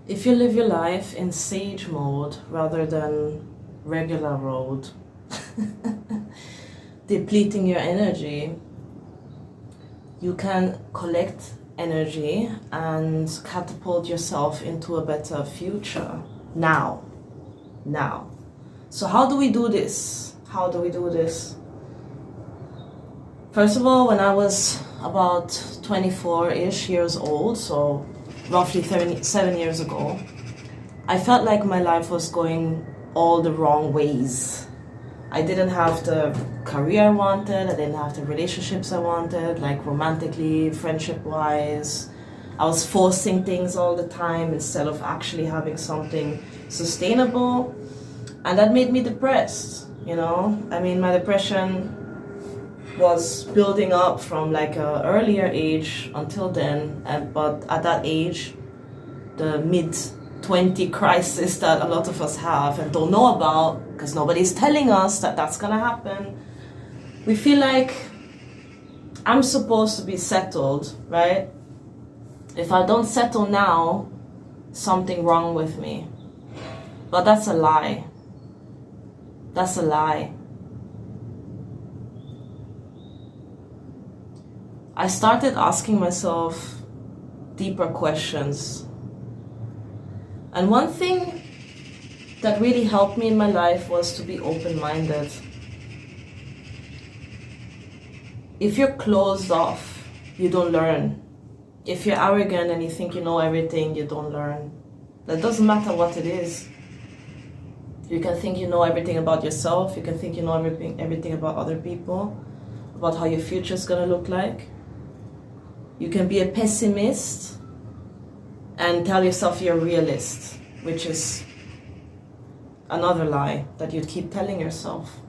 If you live your life in sage mode rather than regular mode, depleting your energy, you can collect energy and catapult yourself into a better future now. So how do we do this? First of all, when I was about 24-ish years old, so roughly 7 years ago, I felt like my life was going all the wrong ways. I didn't have the career I wanted, I didn't have the relationships I wanted, like romantically, friendship-wise. I was forcing things all the time instead of actually having something sustainable. And that made me depressed, you know? I mean, my depression was building up from like an earlier age until then, but at that age, the mid-20 crisis that a lot of us have and don't know about, because nobody's telling us that that's gonna happen, we feel like I'm supposed to be settled, right? If I don't settle now, something wrong with me. But that's a lie. That's a lie. I started asking myself deeper questions. And one thing that really helped me in my life was to be open-minded. If you're closed off, you don't learn. If you're arrogant and you think you know everything, you don't learn. That doesn't matter what it is. You can think you know everything about yourself, you can think you know everything about other people, about how your future's gonna look like. You can be a pessimist and tell yourself you're a realist, which is another lie that you keep telling yourself.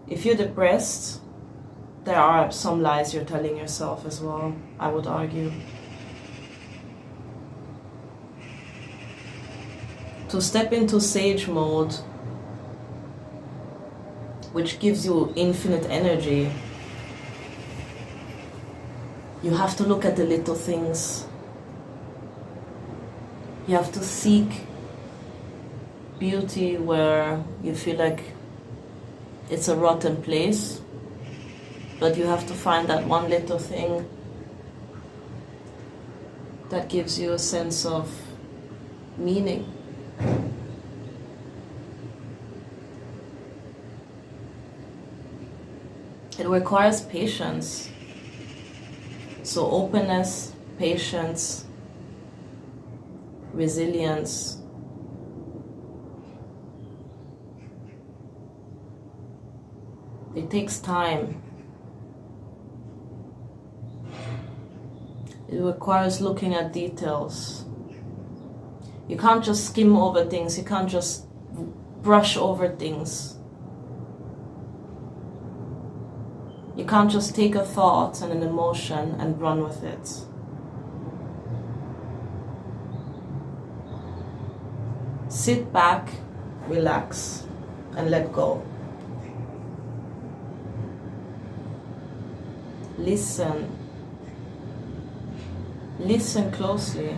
If you're depressed, there are some lies you're telling yourself as well, I would argue. To step into sage mode, which gives you infinite energy, you have to look at the little things. You have to seek beauty where you feel like it's a rotten place, but you have to find that one little thing that gives you a sense of meaning. It requires patience. So openness, patience, resilience. It takes time. It requires looking at details. You can't just skim over things, you can't just brush over things. You can't just take a thought and an emotion and run with it. Sit back, relax, and let go. Listen. Listen closely.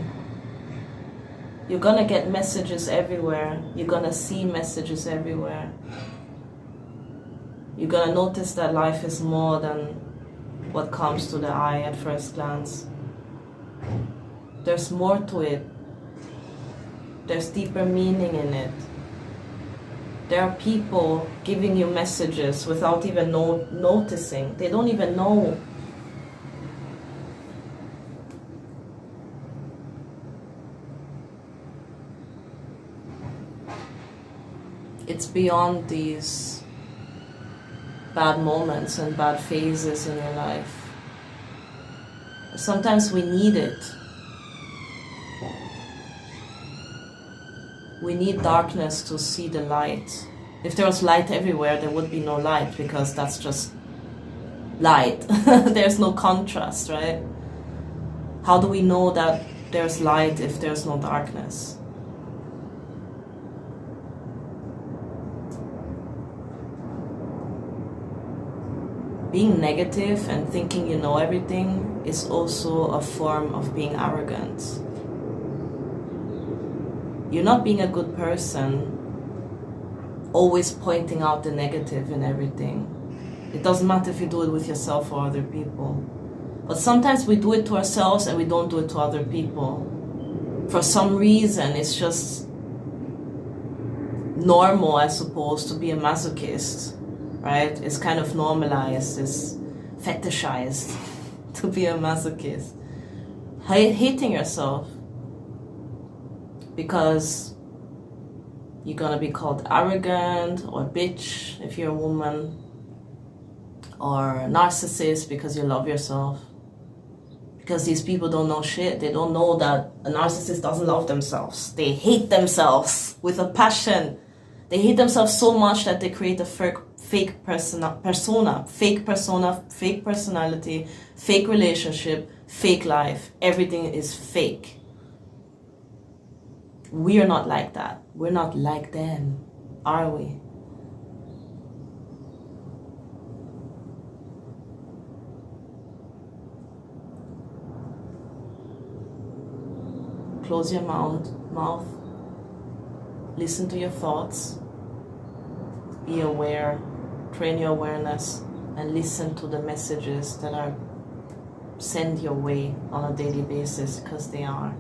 You're gonna get messages everywhere. You're gonna see messages everywhere. You're gonna notice that life is more than what comes to the eye at first glance. There's more to it. There's deeper meaning in it. There are people giving you messages without even noticing. They don't even know. It's beyond these bad moments and bad phases in your life. Sometimes we need it. We need darkness to see the light. If there was light everywhere, there would be no light, because that's just light. There's no contrast, right? How do we know that there's light if there's no darkness? Being negative and thinking you know everything is also a form of being arrogant. you're not being a good person, always pointing out the negative in everything. It doesn't matter if you do it with yourself or other people. But sometimes we do it to ourselves and we don't do it to other people. For some reason, it's just normal, I suppose, to be a masochist, right? It's kind of normalized, it's fetishized to be a masochist. Hating yourself because you're gonna be called arrogant or bitch if you're a woman, or narcissist because you love yourself. Because these people don't know shit. They don't know that a narcissist doesn't love themselves. They hate themselves with a passion. They hate themselves so much that they create a fake persona, fake personality, fake relationship, fake life. Everything is fake. We are not like that. We're not like them, are we? Close your mouth. Listen to your thoughts. Be aware. Train your awareness and listen to the messages that are sent your way on a daily basis, because they are.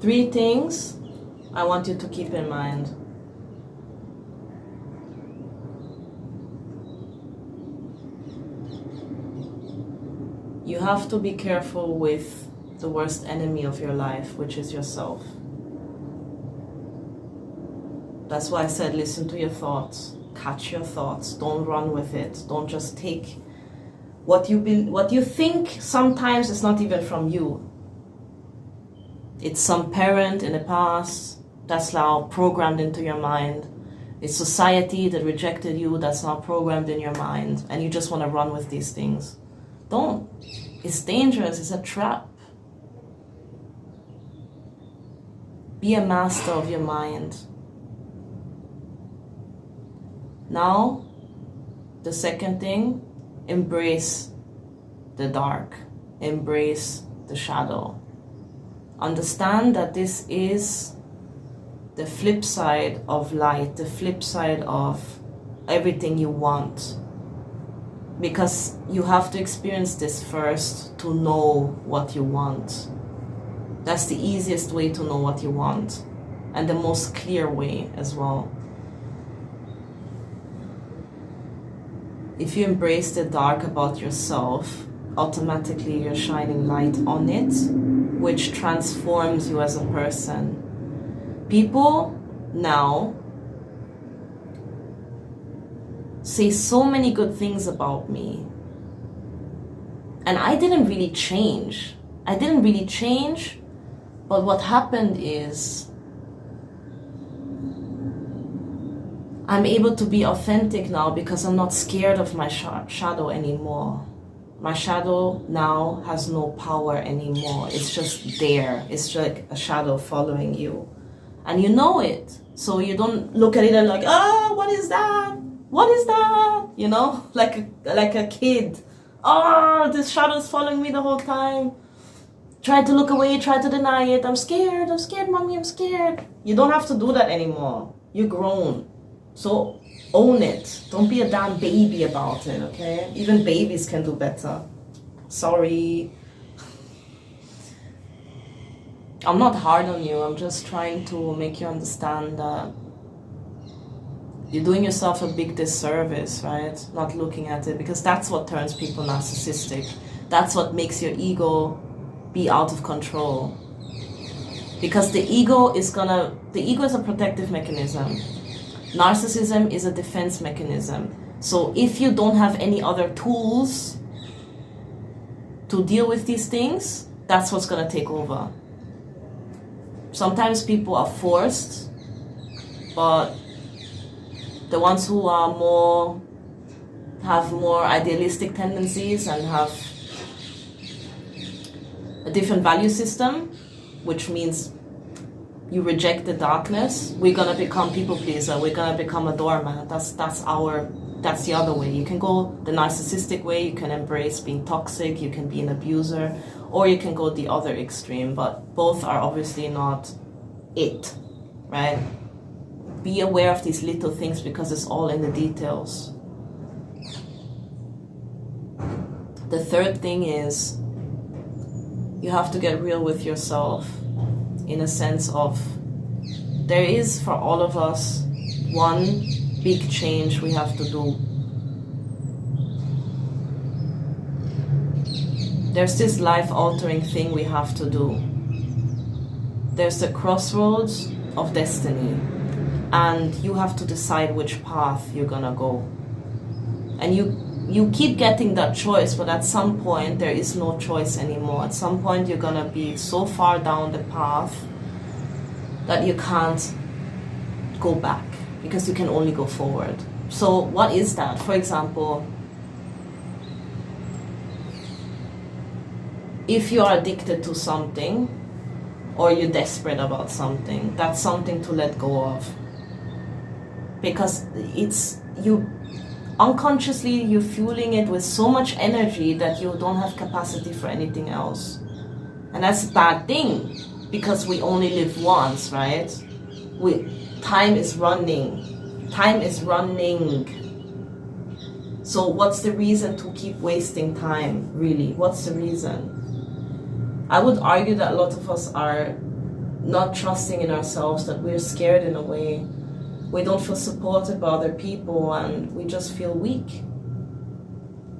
Three things I want you to keep in mind. You have to be careful with the worst enemy of your life, which is yourself. That's why I said listen to your thoughts, catch your thoughts, don't run with it. Don't just take what you think. Sometimes it's not even from you. It's some parent in the past that's now programmed into your mind. It's society that rejected you that's now programmed in your mind, and you just want to run with these things. Don't. It's dangerous. It's a trap. Be a master of your mind. Now, the second thing, embrace the dark. Embrace the shadow. Understand that this is the flip side of light, the flip side of everything you want. Because you have to experience this first to know what you want. That's the easiest way to know what you want, and the most clear way as well. If you embrace the dark about yourself, automatically you're shining light on it, which transforms you as a person. People now say so many good things about me, and I didn't really change. But what happened is I'm able to be authentic now because I'm not scared of my shadow anymore. My shadow now has no power anymore. It's just there. It's like a shadow following you. And you know it. So you don't look at it and like, oh, what is that? What is that? You know, like a kid. Oh, this shadow is following me the whole time. Try to look away, try to deny it. I'm scared, mommy, I'm scared. You don't have to do that anymore. You're grown. So own it. Don't be a damn baby about it, okay? Even babies can do better. Sorry. I'm not hard on you. I'm just trying to make you understand that you're doing yourself a big disservice, right? Not looking at it, because that's what turns people narcissistic. That's what makes your ego be out of control. Because the ego is a protective mechanism. Narcissism is a defense mechanism. So if you don't have any other tools to deal with these things, that's what's gonna take over. Sometimes people are forced, but the ones who are have more idealistic tendencies and have a different value system, which means you reject the darkness, we're gonna become people pleaser, we're gonna become a doormat. That's our that's the other way. You can go the narcissistic way, you can embrace being toxic, you can be an abuser, or you can go the other extreme, but both are obviously not it, right? Be aware of these little things because it's all in the details. The third thing is you have to get real with yourself in a sense of there is for all of us one big change we have to do. There's this life-altering thing we have to do. There's the crossroads of destiny, and you have to decide which path you're gonna go. And you keep getting that choice, but at some point there is no choice anymore. At some point you're gonna be so far down the path that you can't go back, because you can only go forward. So what is that? For example, if you are addicted to something or you're desperate about something, that's something to let go of. Because it's you unconsciously you're fueling it with so much energy that you don't have capacity for anything else. And that's a bad thing, because we only live once, right? Time is running. Time is running. So what's the reason to keep wasting time, really? What's the reason? I would argue that a lot of us are not trusting in ourselves, that we're scared in a way. We don't feel supported by other people and we just feel weak.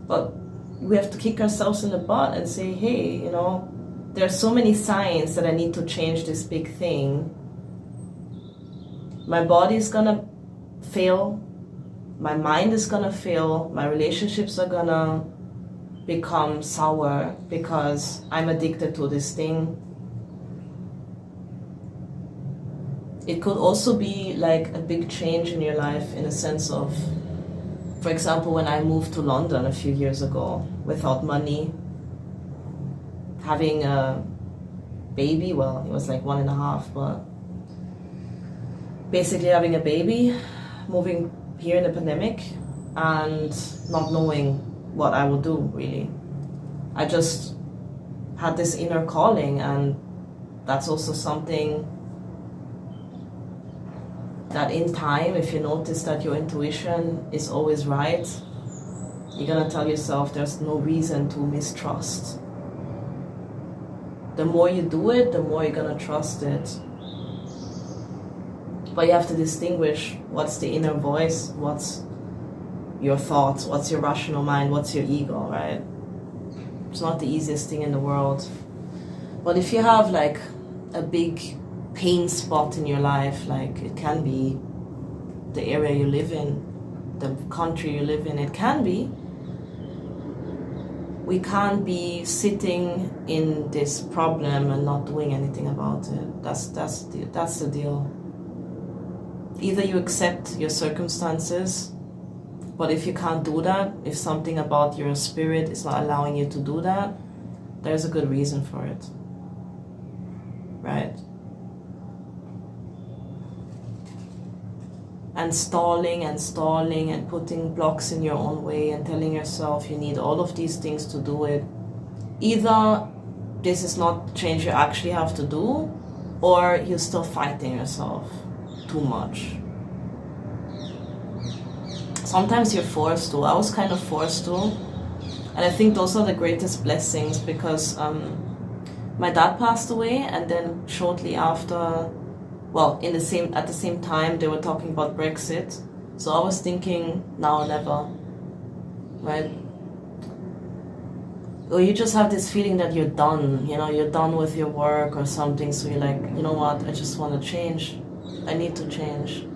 But we have to kick ourselves in the butt and say, hey, you know, there are so many signs that I need to change this big thing. My body is gonna fail, my mind is gonna fail, my relationships are gonna become sour because I'm addicted to this thing. It could also be like a big change in your life in a sense of, for example, when I moved to London a few years ago without money, having a baby, well, it was like 1.5, but basically having a baby, moving here in the pandemic, and not knowing what I would do, really. I just had this inner calling, and that's also something that in time, if you notice that your intuition is always right, you're gonna tell yourself there's no reason to mistrust. The more you do it, the more you're gonna trust it. But you have to distinguish what's the inner voice, what's your thoughts, what's your rational mind, what's your ego, right? It's not the easiest thing in the world. But if you have like a big pain spot in your life, like it can be the area you live in, the country you live in, it can be. We can't be sitting in this problem and not doing anything about it. That's the deal. Either you accept your circumstances, but if you can't do that, if something about your spirit is not allowing you to do that, there's a good reason for it, right? And stalling and putting blocks in your own way and telling yourself you need all of these things to do it. Either this is not change you actually have to do, or you're still fighting yourself too much. Sometimes you're forced to. I was kind of forced to. And I think those are the greatest blessings, because my dad passed away, and then shortly after, well, at the same time, they were talking about Brexit. So I was thinking, now or never, right? Or you just have this feeling that you're done, you know, you're done with your work or something. So you're like, you know what, I just want to change. I need to change.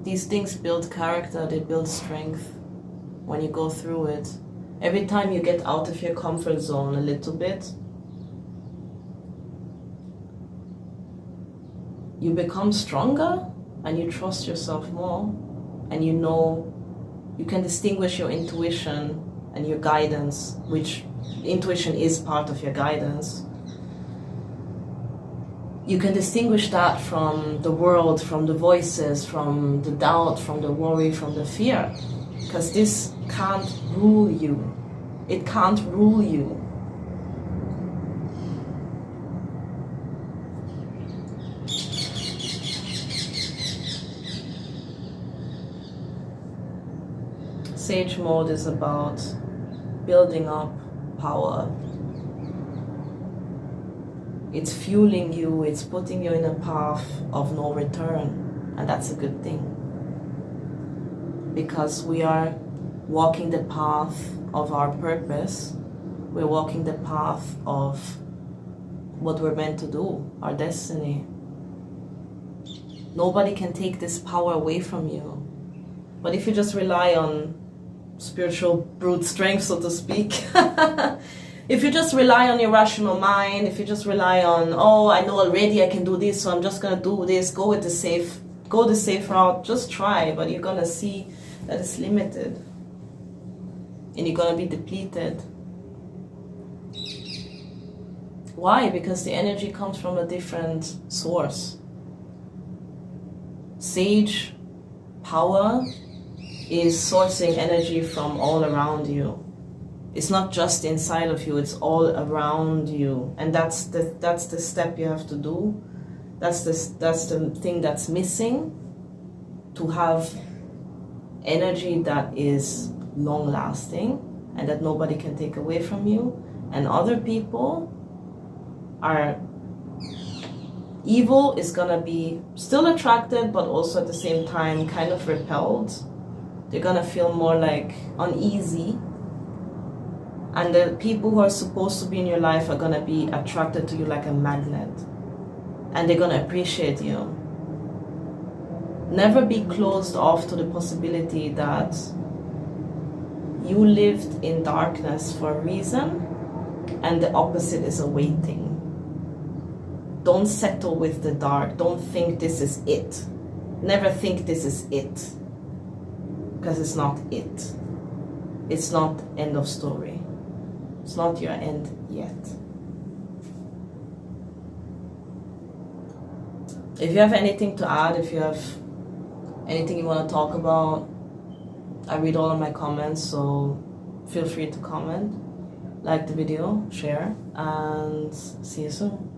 These things build character, they build strength when you go through it. Every time you get out of your comfort zone a little bit, you become stronger and you trust yourself more, and you know, you can distinguish your intuition and your guidance, which intuition is part of your guidance. you can distinguish that from the world, from the voices, from the doubt, from the worry, from the fear. Because this can't rule you. It can't rule you. Sage mode is about building up power. It's fueling you, it's putting you in a path of no return, and that's a good thing. Because we are walking the path of our purpose, we're walking the path of what we're meant to do, our destiny. Nobody can take this power away from you. But if you just rely on spiritual brute strength, so to speak, if you just rely on your rational mind, if you just rely on, oh, I know already I can do this, so I'm just gonna do this, go the safe route, just try, but you're gonna see that it's limited and you're gonna be depleted. Why? Because the energy comes from a different source. Sage power is sourcing energy from all around you. It's not just inside of you, it's all around you. And that's the step you have to do. That's the thing that's missing to have energy that is long lasting and that nobody can take away from you. And other people are evil is gonna be still attracted, but also at the same time kind of repelled. They're gonna feel more like uneasy, and the people who are supposed to be in your life are gonna be attracted to you like a magnet, and they're gonna appreciate you. Never be closed off to the possibility that you lived in darkness for a reason, and the opposite is awaiting. Don't settle with the dark. Don't think this is it. Never think this is it. Because it's not it. It's not end of story. It's not your end yet. If you have anything to add, if you have anything you want to talk about, I read all of my comments, so feel free to comment, like the video, share, and see you soon.